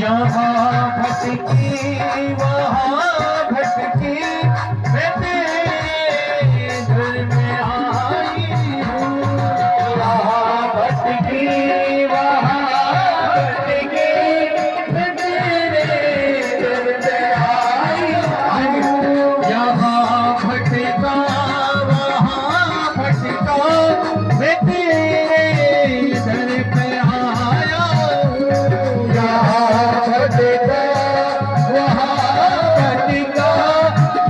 यहाँ भटकी वहाँ भटकी मैं तेरे दर में आई हूँ। यहाँ भटकी वहाँ भटकी मैं तेरे दर में आई हूँ। यहाँ भटका वहाँ भटका मैं तेरे दर पे आया हूँ। यहाँ भटका वहाँ भटका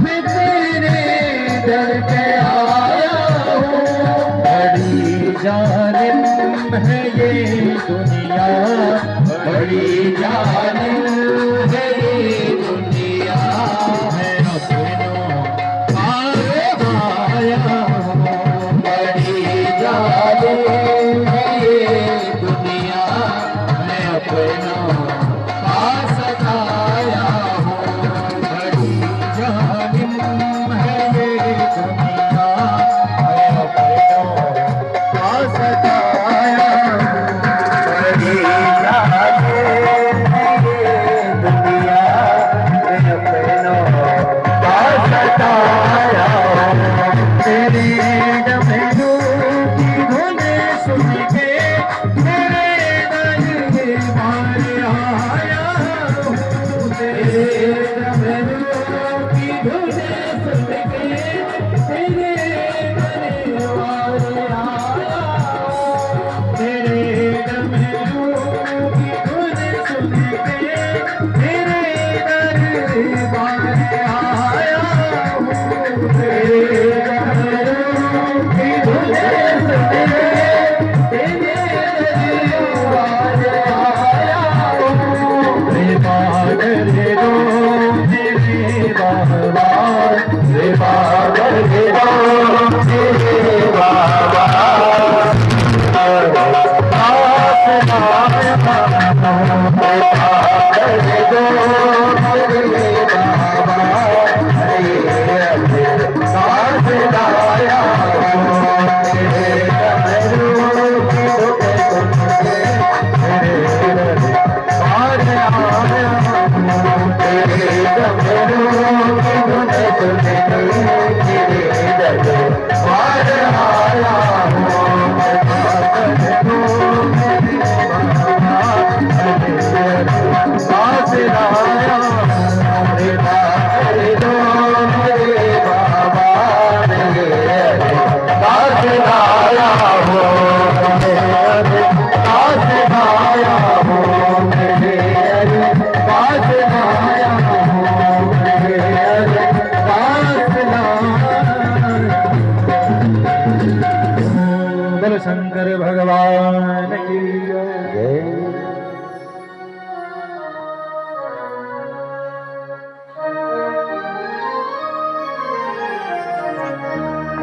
मैं तेरे दर पे आया हूँ। बड़ी जालिम है ये दुनिया, बड़ी जालिम है ये दुनिया। मैं अपनों पास आया हूँ। बड़ी जालिम है ये दुनिया, मैं अपनों पास आया हूँ। बड़ी जालिम है ये दुनिया, मैं अपनों पास आया हूँ। बड़ी जालिम है ये दुनिया, मैं अपनों पास आया हूँ। तेरे डमरू की धुन सुन के मेरे दिल मार आया हूँ। तेरे डमरू की धुन सुन के तेरे दिल मार आया हूँ। तेरे डमरू की धुन सुन के तेरे दिल मार आया हूँ। तेरे डमरू की धुन सुन के तेरे दिल मार आया हूँ। रे बादल रे दो तेरे बाबा, रे बादल रे दो तेरे बाबा। शंकर भगवान की जय।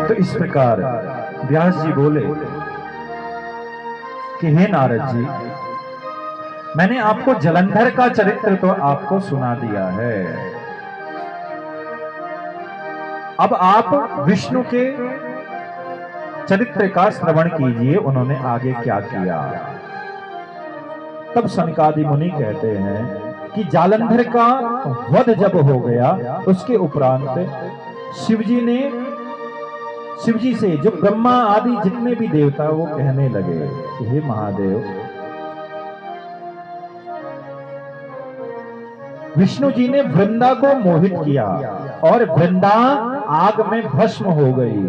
तो इस प्रकार व्यास जी बोले कि हे नारद जी, मैंने आपको जलंधर का चरित्र तो आपको सुना दिया है, अब आप विष्णु के चरित्र का श्रवण कीजिए, उन्होंने आगे क्या किया। तब सनकादि मुनि कहते हैं कि जालंधर का वध जब हो गया, उसके उपरांत शिवजी से जो ब्रह्मा आदि जितने भी देवता वो कहने लगे कि हे महादेव, विष्णु जी ने वृंदा को मोहित किया और वृंदा आग में भस्म हो गई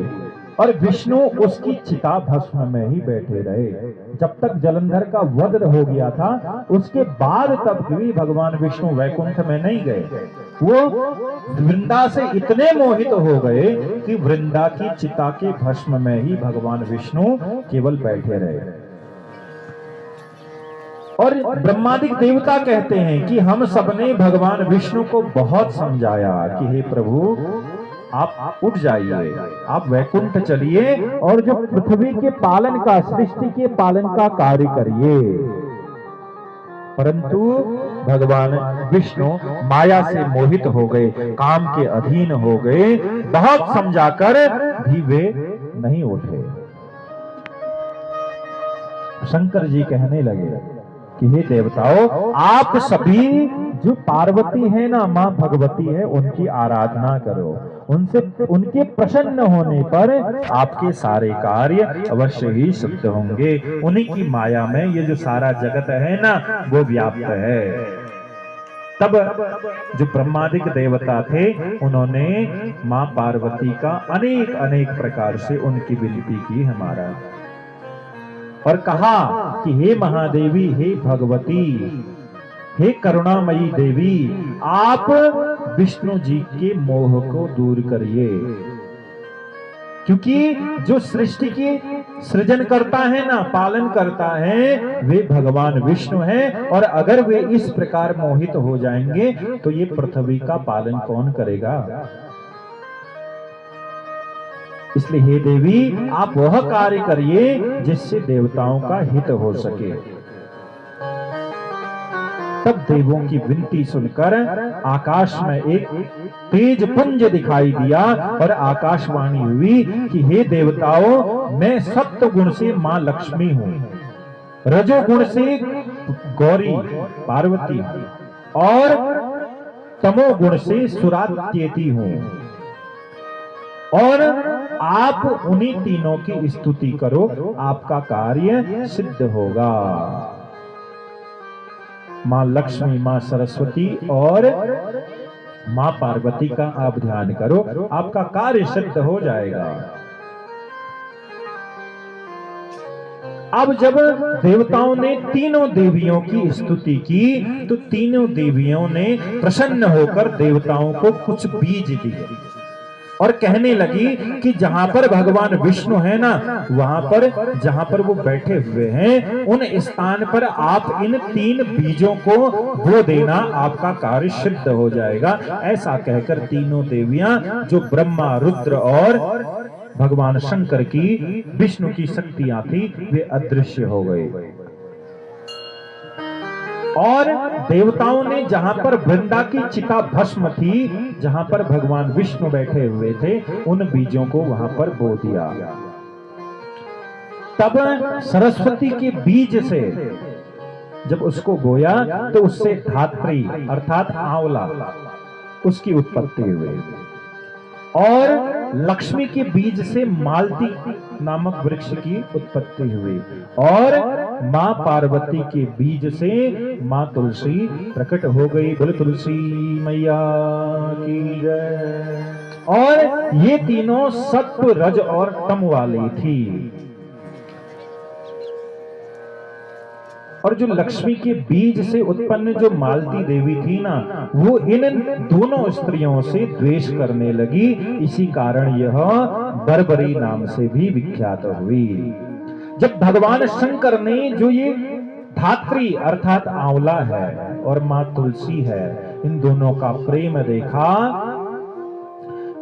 और विष्णु उसकी चिता भस्म में ही बैठे रहे जब तक जलंधर का वध हो गया था। उसके बाद तब भी भगवान विष्णु वैकुंठ में नहीं गए, वो वृंदा से इतने मोहित हो गए कि वृंदा की चिता के भस्म में ही भगवान विष्णु केवल बैठे रहे। और ब्रह्मादिक देवता कहते हैं कि हम सबने भगवान विष्णु को बहुत समझाया कि हे प्रभु, आप उठ जाइए, आप वैकुंठ चलिए और जो पृथ्वी के पालन का, सृष्टि के पालन का कार्य करिए। परंतु भगवान विष्णु माया से मोहित हो गए, काम के अधीन हो गए, बहुत समझाकर भी वे नहीं उठे। शंकर जी कहने लगे कि हे देवताओं, आप सभी जो पार्वती है ना, मां भगवती है, उनकी आराधना करो। उनसे, उनके प्रसन्न होने पर आपके सारे कार्य अवश्य ही सिद्ध होंगे। उन्हीं की माया में ये जो सारा जगत है ना, वो व्याप्त है। तब जो ब्रह्मादिक देवता थे, उन्होंने मां पार्वती का अनेक अनेक प्रकार से उनकी विनती की हमारा, और कहा कि हे महादेवी, हे भगवती, हे करुणामयी देवी, आप विष्णु जी के मोह को दूर करिए, क्योंकि जो सृष्टि की सृजन करता है ना, पालन करता है, वे भगवान विष्णु हैं। और अगर वे इस प्रकार मोहित हो जाएंगे तो ये पृथ्वी का पालन कौन करेगा। इसलिए हे देवी, आप वह कार्य करिए जिससे देवताओं का हित हो सके। तब देवों की विनती सुनकर आकाश में एक तेज पुंज दिखाई दिया और आकाशवाणी हुई कि हे देवताओं, मैं सत्व गुण से मां लक्ष्मी हूं, रजोगुण से गौरी पार्वती और तमोगुण से सुरात्येति हूं, और आप उन्हीं तीनों की स्तुति करो, आपका कार्य सिद्ध होगा। मां लक्ष्मी, मां सरस्वती और मां पार्वती का आप ध्यान करो, आपका कार्य सिद्ध हो जाएगा। अब जब देवताओं ने तीनों देवियों की स्तुति की, तो तीनों देवियों ने प्रसन्न होकर देवताओं को कुछ बीज दिए और कहने लगी कि जहां पर भगवान विष्णु है ना, वहां पर जहां पर वो बैठे हुए हैं, उन स्थान पर आप इन 3 बीजों को बो देना, आपका कार्य सिद्ध हो जाएगा। ऐसा कहकर तीनों देवियां, जो ब्रह्मा, रुद्र और भगवान शंकर की, विष्णु की शक्तियां थी, वे अदृश्य हो गए। और देवताओं ने जहां पर वृंदा की चिता भस्म थी, जहां पर भगवान विष्णु बैठे हुए थे, उन बीजों को वहां पर बो दिया। तब सरस्वती के बीज से जब उसको बोया, तो उससे धात्री अर्थात आंवला, उसकी उत्पत्ति हुई। और लक्ष्मी के बीज से मालती नामक वृक्ष की उत्पत्ति हुई, और मां पार्वती के बीज से मां तुलसी प्रकट हो गई। बोले तुलसी मैया की जय। और ये तीनों सत्व, रज और तम वाली थी। और जो लक्ष्मी के बीज से उत्पन्न जो मालती देवी थी ना, वो इन दोनों स्त्रियों से द्वेष करने लगी। इसी कारण यह बर्बरी नाम से भी विख्यात हुई। जब भगवान शंकर ने जो ये धात्री अर्थात आंवला है और मां तुलसी है, इन दोनों का प्रेम देखा,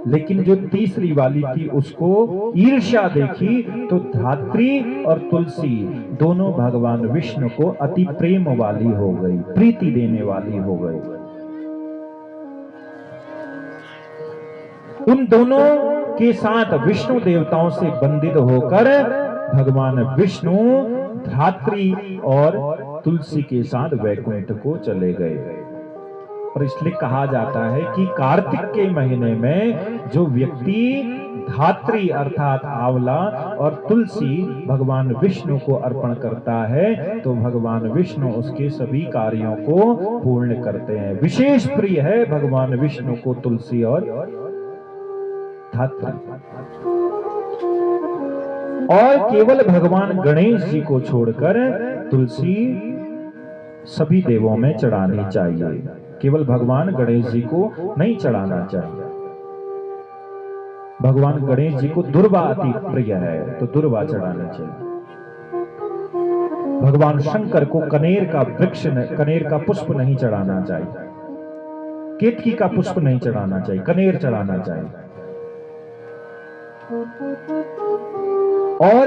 लेकिन जो तीसरी वाली थी उसको ईर्ष्या देखी, तो धात्री और तुलसी दोनों भगवान विष्णु को अति प्रेम वाली हो गई, प्रीति देने वाली हो गई। उन दोनों के साथ विष्णु देवताओं से बंधित होकर भगवान विष्णु धात्री और तुलसी के साथ वैकुंठ को चले गए। और इसलिए कहा जाता है कि कार्तिक के महीने में जो व्यक्ति धात्री अर्थात आंवला और तुलसी भगवान विष्णु को अर्पण करता है, तो भगवान विष्णु उसके सभी कार्यों को पूर्ण करते हैं। विशेष प्रिय है भगवान विष्णु को तुलसी और धात्री। और केवल भगवान गणेश जी को छोड़कर तुलसी सभी देवों में चढ़ानी चाहिए, केवल भगवान गणेश जी को नहीं चढ़ाना चाहिए। भगवान गणेश जी को दुर्वा अति प्रिय है, तो दुर्वा चढ़ाना चाहिए। भगवान शंकर को कनेर का वृक्ष, कनेर का पुष्प नहीं चढ़ाना चाहिए, केतकी का पुष्प नहीं चढ़ाना चाहिए, कनेर चढ़ाना चाहिए। और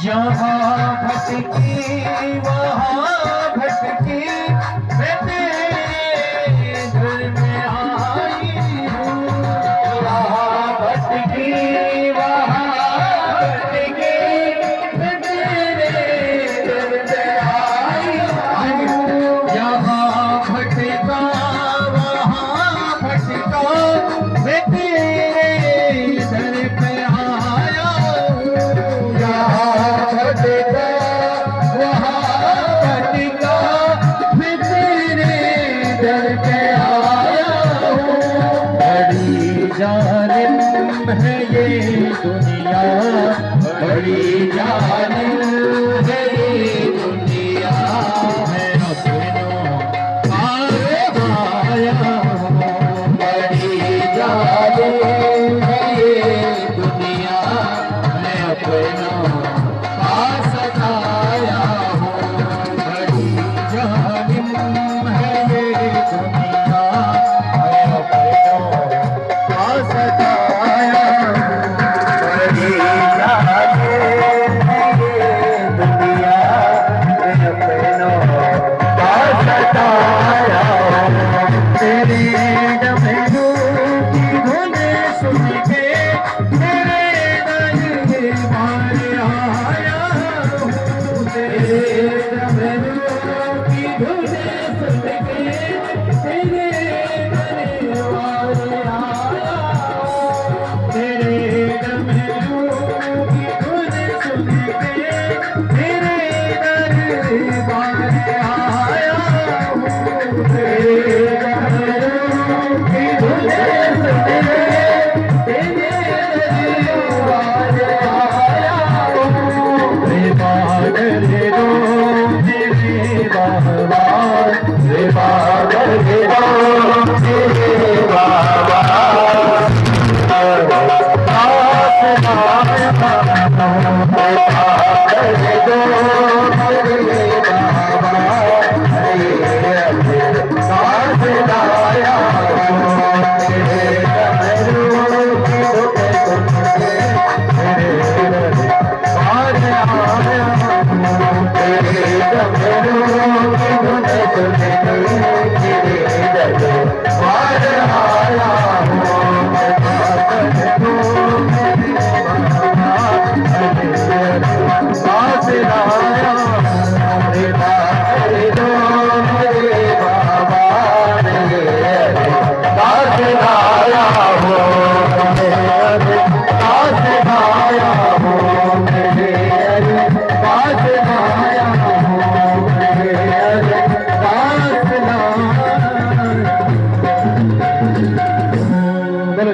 यहाँ भटकी वहाँ भटकी मैं तेरे घर में आई हूँ। यहाँ भटकी वहाँ भटकी मैं तेरे घर में आई हूँ। यहाँ भटका वहाँ भटका मैं तेरे घर पे आया हूँ। यहाँ भटका वहाँ भटका मैं तेरे दर पे आया हूँ। बड़ी जालिम है ये दुनिया, बड़ी जालिम है ये दुनिया। मैं अपनों पास आया हूँ। बड़ी जालिम है ये दुनिया, मैं अपनों पास आया हूँ। बड़ी जालिम है ये दुनिया, मैं अपनों पास आया हूँ। बड़ी जालिम है ये दुनिया, मैं अपनों पास आया हूँ। तेरे डमरू की धुन सुन के मेरे दिल मार आया हूँ। तेरे डमरू की धुन सुन के मेरे दिल मार आया हूँ। तेरे डमरू की धुन सुन के मेरे दिल मार आया हूँ। तेरे डमरू की धुन सुन के तेरे दिल मार आया हूँ। रे बादल रो तेरे बाबा, रे बादल रो तेरे बाबा।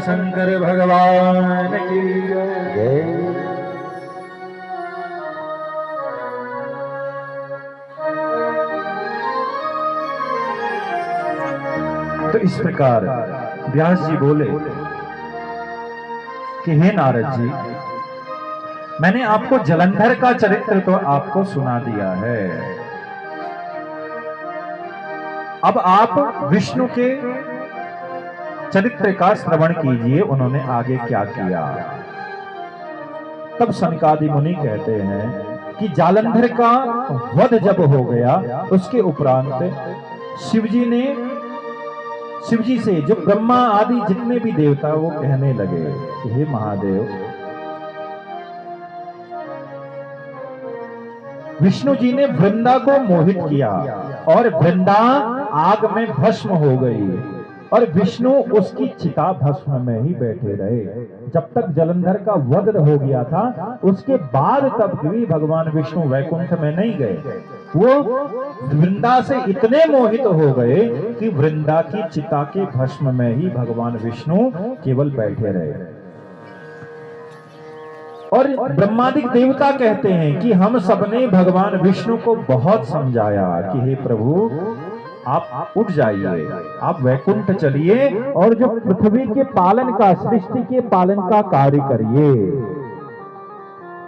शंकर भगवान की जय। तो इस प्रकार व्यास जी बोले कि हे नारद जी, मैंने आपको जलंधर का चरित्र तो आपको सुना दिया है, अब आप विष्णु के चरित्र का श्रवण कीजिए, उन्होंने आगे क्या किया। तब सनकादि मुनि कहते हैं कि जालंधर का वध जब हो गया, उसके उपरांत शिवजी से जो ब्रह्मा आदि जितने भी देवता वो कहने लगे कि हे महादेव, विष्णु जी ने वृंदा को मोहित किया और वृंदा आग में भस्म हो गई और विष्णु उसकी चिता भस्म में ही बैठे रहे जब तक जलंधर का वध हो गया था। उसके बाद तब भी भगवान विष्णु वैकुंठ में नहीं गए, वो वृंदा से इतने मोहित हो गए कि वृंदा की चिता के भस्म में ही भगवान विष्णु केवल बैठे रहे। और ब्रह्मादिक देवता कहते हैं कि हम सबने भगवान विष्णु को बहुत समझाया कि हे प्रभु, आप उठ जाइए, आप वैकुंठ चलिए और जो पृथ्वी के पालन का, सृष्टि के पालन का कार्य करिए।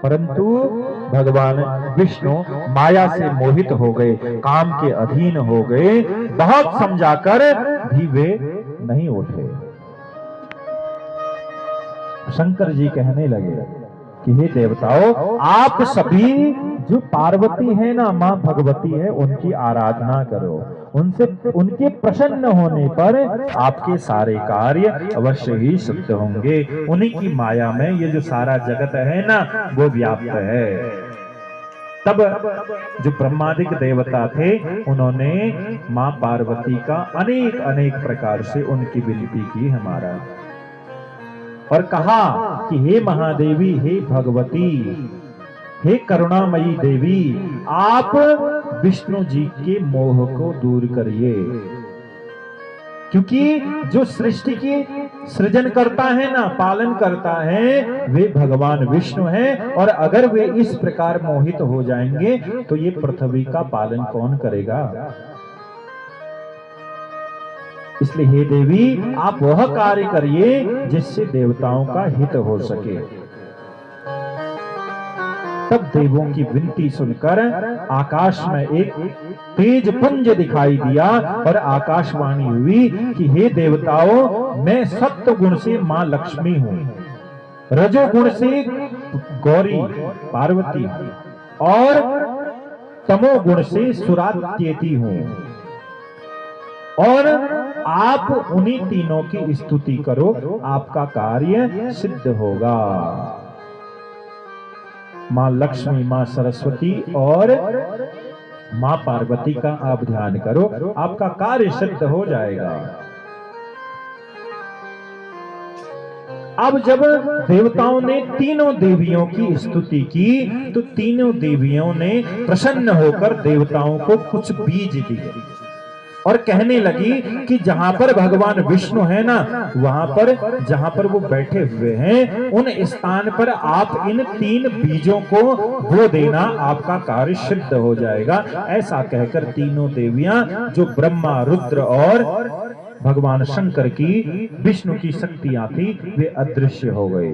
परंतु भगवान विष्णु माया से मोहित हो गए, काम के अधीन हो गए, बहुत समझाकर भी वे नहीं उठे। शंकर जी कहने लगे कि हे देवताओं, आप सभी जो पार्वती है ना, मां भगवती है, उनकी आराधना करो। उनसे, उनके प्रसन्न होने पर आपके सारे कार्य अवश्य ही सिद्ध होंगे। उन्हीं की माया में ये जो सारा जगत है ना, वो व्याप्त है। तब जो ब्रह्मादिक देवता थे, उन्होंने मां पार्वती का अनेक अनेक प्रकार से उनकी विनती की हमारा, और कहा कि हे महादेवी, हे भगवती, हे करुणामयी देवी, आप विष्णु जी के मोह को दूर करिए, क्योंकि जो सृष्टि की सृजन करता है ना, पालन करता है, वे भगवान विष्णु हैं। और अगर वे इस प्रकार मोहित हो जाएंगे तो ये पृथ्वी का पालन कौन करेगा। इसलिए हे देवी, आप वह कार्य करिए जिससे देवताओं का हित हो सके। तब देवों की विनती सुनकर आकाश में एक तेज पुंज दिखाई दिया और आकाशवाणी हुई कि हे देवताओं, मैं सत्व गुण से मां लक्ष्मी हूं, रजोगुण से गौरी पार्वती और तमोगुण से सुरात्येति हूं, और आप उन्हीं तीनों की स्तुति करो, आपका कार्य सिद्ध होगा। मां लक्ष्मी, मां सरस्वती और मां पार्वती का आप ध्यान करो, आपका कार्य सिद्ध हो जाएगा। अब जब देवताओं ने तीनों देवियों की स्तुति की, तो तीनों देवियों ने प्रसन्न होकर देवताओं को कुछ बीज दिए और कहने लगी कि जहां पर भगवान विष्णु है ना, वहां पर जहां पर वो बैठे हुए हैं, उन स्थान पर आप इन 3 बीजों को बो देना, आपका कार्य सिद्ध हो जाएगा। ऐसा कहकर तीनों देवियां, जो ब्रह्मा, रुद्र और भगवान शंकर की, विष्णु की शक्तियां थी, वे अदृश्य हो गए।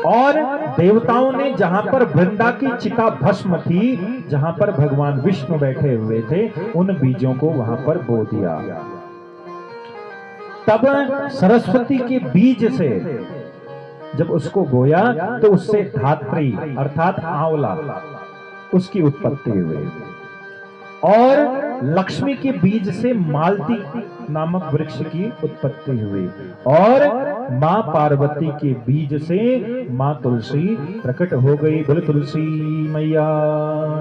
और देवताओं ने जहां पर वृंदा की चिता भस्म थी, जहां पर भगवान विष्णु बैठे हुए थे, उन बीजों को वहां पर बो दिया। तब सरस्वती के बीज से जब उसको बोया तो उससे धात्री अर्थात आंवला उसकी उत्पत्ति हुई, और लक्ष्मी के बीज से मालती नामक वृक्ष की उत्पत्ति हुई, और मां पार्वती के बीज से मां तुलसी प्रकट हो गई। बोले तुलसी मैया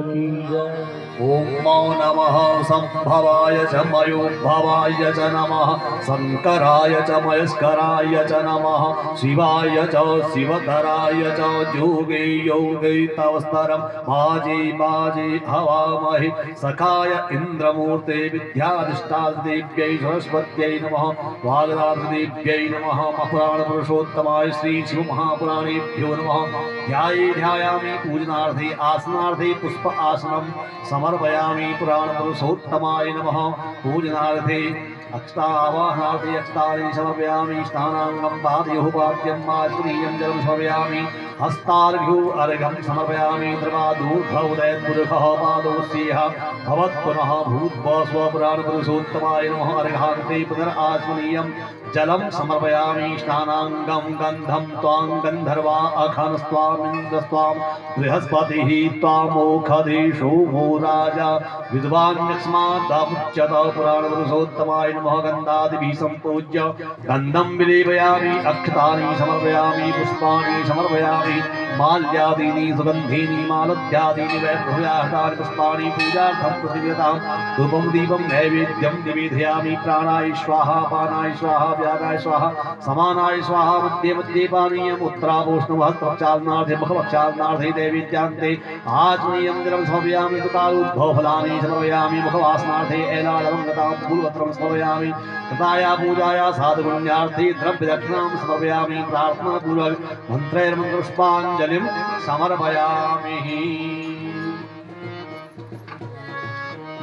की जय। ओम नमः संभवाय च मयोद्भवाय च नमः, शंकराय च महेश्वराय च नमः, शिवाय च शिवधराय च, योगे योगे तव स्तरम बाजे बाजे हवामहे, सखाय इंद्रमूर्ते विद्याधिष्ठादेव्यै सरस्वत्यै नमः, वागदादेव्यै नमः, महापुराण पुरुषोत्तमाय श्री शिव महापुराणेभ्यो नमः। ध्याये ध्यायामि पूजनार्थे आसनार्थे पुष्प आसनम समर्पयामि, पुराण पुरुषोत्तमाय नमः। पूजनार्थे अक्षतावाहनार्थे अक्षतानि समर्पयामि, स्नानाङ्गं पादयोः पाद्यं आचमनीयं जलं समर्पयामि, हस्तार्घ्यो अर्घ्यं समर्पयामि, द्रवादूर्धौदयपुरुषः पादोस्येह भवत्पुनः भूत्वा स्वपुराण पुरुषोत्तमाय नमः। अर्घान्ते पुनराचमनीयं जलं समर्पयामि, स्नानाङ्गं गन्धं त्वां गन्धर्वा अखनस्त्वामिन्द्रस्त्वां बृहस्पतिः त्वामोखदेशो मो राजा, विद्वान्यस्मादामुच्यत पुराण पुरुषोत्तमाय नमः। गन्धादिभिः सम्पूज्य गन्धं विलेपयामि, अक्षतानि समर्पयामि, पुष्पाणि समर्पयामि, माल्यादीनि सुगन्धीनि मालद्यादीनि वैभव्याहतानि पुष्पाणि पूजार्थं प्रतिव्रतां, धूपं दीपं नैवेद्यं निवेदयामि। प्राणाय स्वाहा, पानाय स्वाहा, व्यानाय स्वाहा, समानाय स्वाहा, मध्ये मध्ये पानीयम्, उत्तरापोष्णवहस्तप्रक्षालनार्थे मुखप्रक्षालनार्थे दैवेद्यान्ते आचमनीयं जलं समर्पयामि, तुकालोद्भवफलानि समर्पयामि, मुखवासनार्थे ऐलालवं गतां फूलपत्रं समर्पयामि, कृताया पूजाया साधुपुण्यार्थे द्रव्यदक्षिणां समर्पयामि, प्रार्थनापूर्वक मंत्रैर्मन्त्रपुष्पाञ्जलिं समर्पयामि।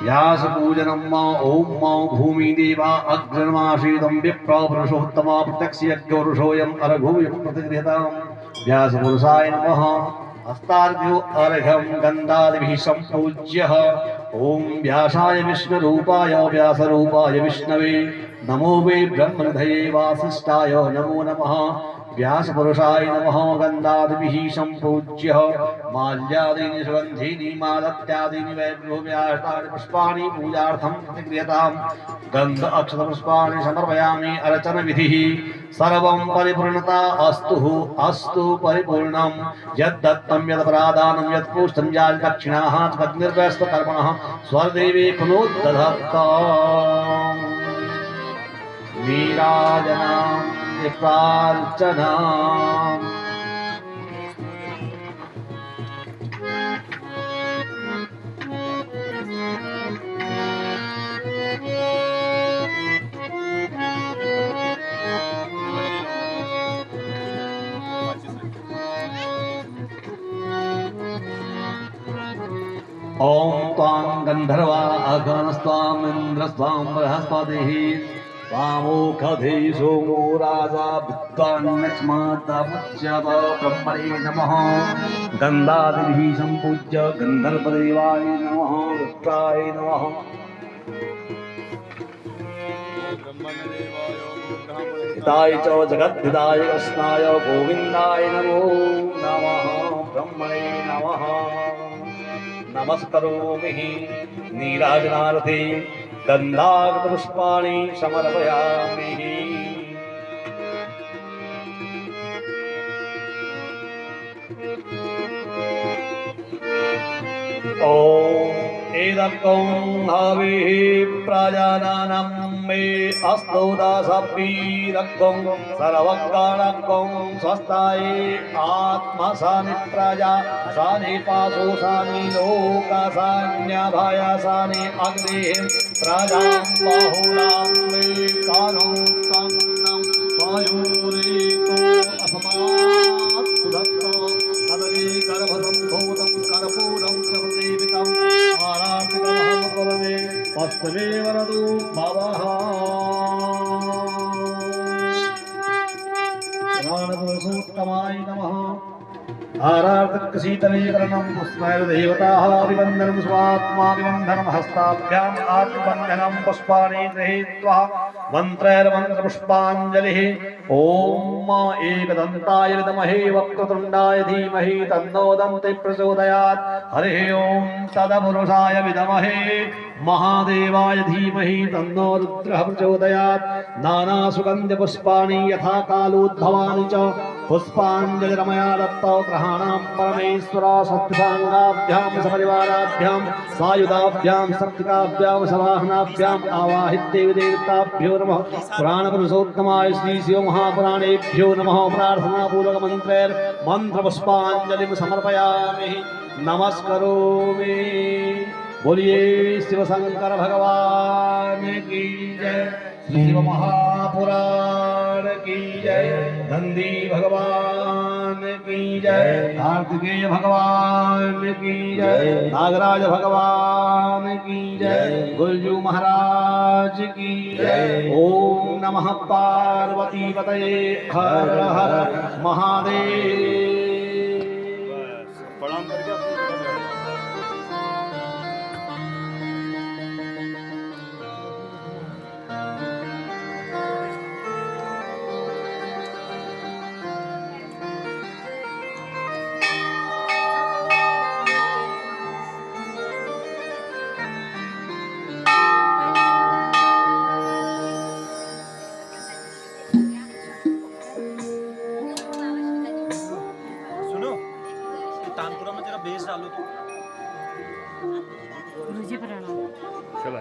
व्यासपूजनम् ॐ भूमिदेवा अग्रमाशीदं विप्रपुरुषोत्तमा प्रत्यक्षयज्ञपुरुषोऽयम् अर्घोऽयं प्रतिगृह्यताम् व्यासपुरुषाय नमः। हस्तार्घ्यो अर्घ्यं गन्धादिभिः सम्पूज्य ॐ व्यासाय विष्णुरूपाय व्यासरूपाय विष्णवे नमो वै ब्रह्मनिधये वासिष्ठाय नमो नमः। व्यासपुरुषाय नमः। गन्धादिभिः सम्पूज्य माल्यादीनि सुगन्धीनि मालत्यादीनि वैभव्याष्टानि पुष्पाणि पूजार्थं प्रतिगृह्यताम् गन्ध अक्षतपुष्पाणि समर्पयामि। अर्चनविधिः सर्वं परिपूर्णता अस्तु परिपूर्णं यद्दत्तं यदपरादानं यत्पुष्टं याजदक्षिणाः तद्निर्वैस्तकर्मणः स्वरदेवे पुनोद्दधत्ता नीराजनां प्रार्थना। ॐ त्वां गन्धर्वा अगणस्त्वाम् इन्द्रस्त्वां बृहस्पतिः त्वामोखधे सोमो राजा विद्वान्नक्ष्मातमुच्यत ब्रह्मणे नमः। गन्धादिभिः सम्पूज्य गन्धर्वदेवाय नमः रुद्राय नमः। हिताय च जगद्धिताय कृष्णाय गोविन्दाय नमो नमः। ब्रह्मणे नमः। नमस्करोमि नीराजनार्थे गन्धागतपुष्पाणि समर्पयामि। ॐ एदक्कं हविः प्रजानानं मे अस्तु दासपीरक्कं सर्वकालक्कं स्वस्ताये आत्मसानि प्रजा सानि पाशोसानि लोकासान्यभयसानि अग्रे प्रजां बाहुलां मे कालं कन्नं वायुरेको असमात् सुधत्ता कदली गर्भसम्भूतं कर्पूरं च प्रदीपितम् आराधितमहं करोमि तस्मै वरदो भवः। प्राणपुरुषोत्तमाय नमः। आराधकशीतलीकरणं पुष्पैर्देवताः अभिवन्दनं स्वात्माभिवन्दनं हस्ताभ्याम् आत्मबन्धनं पुष्पाणि गृहीत्वा मन्त्रैर्मन्त्रपुष्पाञ्जलिः। ॐ एकदन्ताय विद्महे वक्रतुण्डाय धीमहि तन्नो दन्ति प्रचोदयात्। हरिः ॐ तदपुरुषाय विद्महे महादेवाय धीमहि तन्नो रुद्रः प्रचोदयात्। नानासुगन्धपुष्पाणि यथा कालोद्भवानि च पुष्पाञ्जलिरमया दत्तौ ग्रहाणां परमेश्वरा सत्यसाङ्गाभ्यां सपरिवाराभ्यां सायुधाभ्यां शक्तिकाभ्यां सवाहनाभ्याम् आवाहित्येव देवताभ्यो नमः। पुराणपुरुषोत्तमाय श्री शिव महापुराणेभ्यो नमः। प्रार्थनापूर्वकमन्त्रैर्मन्त्रपुष्पाञ्जलिं समर्पयामि नमस्करोमि। बोलिए शिव शंकर भगवान की जय। शिव महापुराण की जय। नंदी भगवान की जय। कार्तिकेय भगवान की जय। नागराज भगवान की जय। गुरजू महाराज की जय। ओम नमः पार्वती पतये हर हर महादेव। प्रणाम करके तानपुरा में तेरा बेस डालो तो मुझे प्रणाम। चला